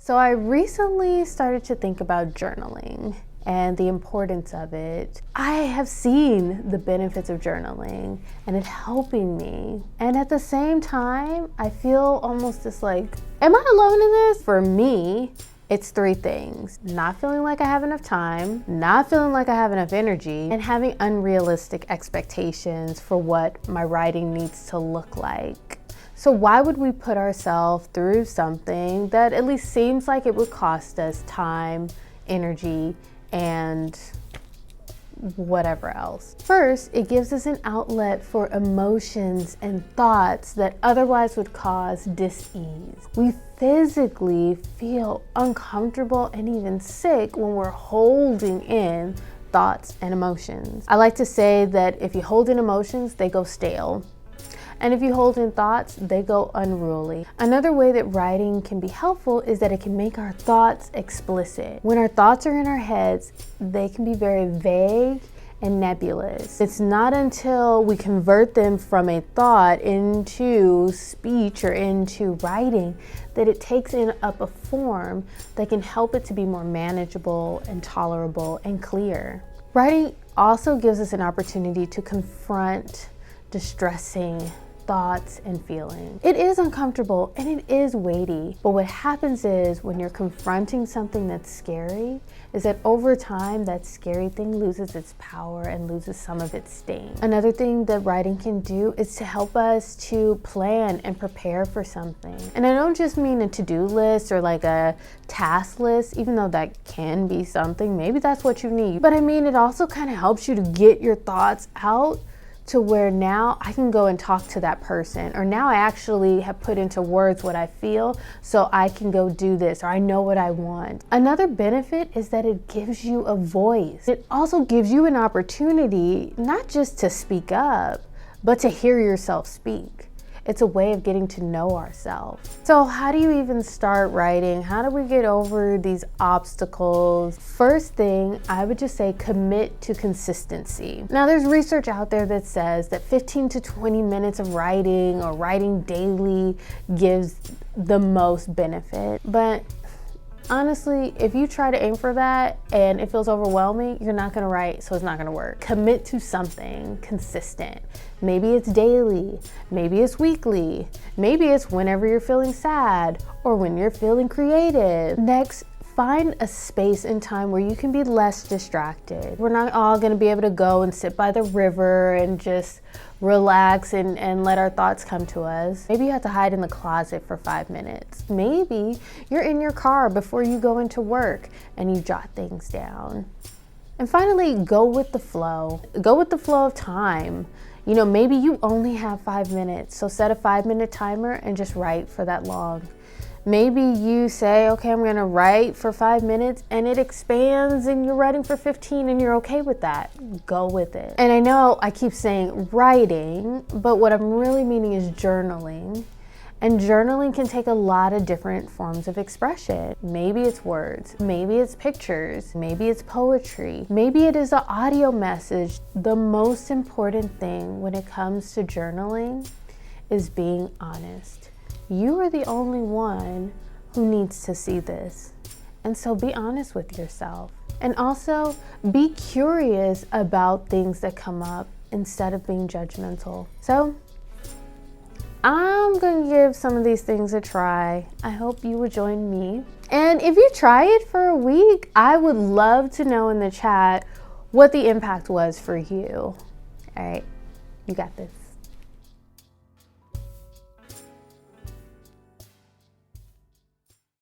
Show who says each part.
Speaker 1: So I recently started to think about journaling and the importance of it. I have seen the benefits of journaling and it helping me. And at the same time, I feel almost this like, am I alone in this? For me, it's three things: not feeling like I have enough time, not feeling like I have enough energy, and having unrealistic expectations for what my writing needs to look like. So why would we put ourselves through something that at least seems like it would cost us time, energy, and whatever else? First, it gives us an outlet for emotions and thoughts that otherwise would cause dis-ease. We physically feel uncomfortable and even sick when we're holding in thoughts and emotions. I like to say that if you hold in emotions, they go stale. And if you hold in thoughts, they go unruly. Another way that writing can be helpful is that it can make our thoughts explicit. When our thoughts are in our heads, they can be very vague and nebulous. It's not until we convert them from a thought into speech or into writing that it takes up a form that can help it to be more manageable and tolerable and clear. Writing also gives us an opportunity to confront distressing thoughts and feelings. It is uncomfortable and it is weighty, but what happens is when you're confronting something that's scary is that over time that scary thing loses its power and loses some of its sting. Another thing that writing can do is to help us to plan and prepare for something. And I don't just mean a to-do list or like a task list, even though that can be something, maybe that's what you need. But I mean, it also kind of helps you to get your thoughts out to where now I can go and talk to that person, or now I actually have put into words what I feel, so I can go do this, or I know what I want. Another benefit is that it gives you a voice. It also gives you an opportunity not just to speak up, but to hear yourself speak. It's a way of getting to know ourselves. So how do you even start writing? How do we get over these obstacles? First thing, I would just say commit to consistency. Now there's research out there that says that 15 to 20 minutes of writing or writing daily gives the most benefit. But honestly, if you try to aim for that and it feels overwhelming, you're not gonna write, so it's not gonna work. Commit to something consistent. Maybe it's daily, maybe it's weekly, maybe it's whenever you're feeling sad or when you're feeling creative. Next, find a space and time where you can be less distracted. We're not all gonna be able to go and sit by the river and just relax and let our thoughts come to us. Maybe you have to hide in the closet for 5 minutes. Maybe you're in your car before you go into work and you jot things down. And finally, go with the flow. Go with the flow of time. You know, maybe you only have 5 minutes, so set a 5-minute timer and just write for that long. Maybe you say, okay, I'm gonna write for 5 minutes and it expands and you're writing for 15 and you're okay with that. Go with it. And I know I keep saying writing, but what I'm really meaning is journaling. And journaling can take a lot of different forms of expression. Maybe it's words, maybe it's pictures, maybe it's poetry, maybe it is an audio message. The most important thing when it comes to journaling is being honest. You are the only one who needs to see this. And so be honest with yourself. And also be curious about things that come up instead of being judgmental. So I'm gonna give some of these things a try. I hope you will join me. And if you try it for a week, I would love to know in the chat what the impact was for you. All right, you got this.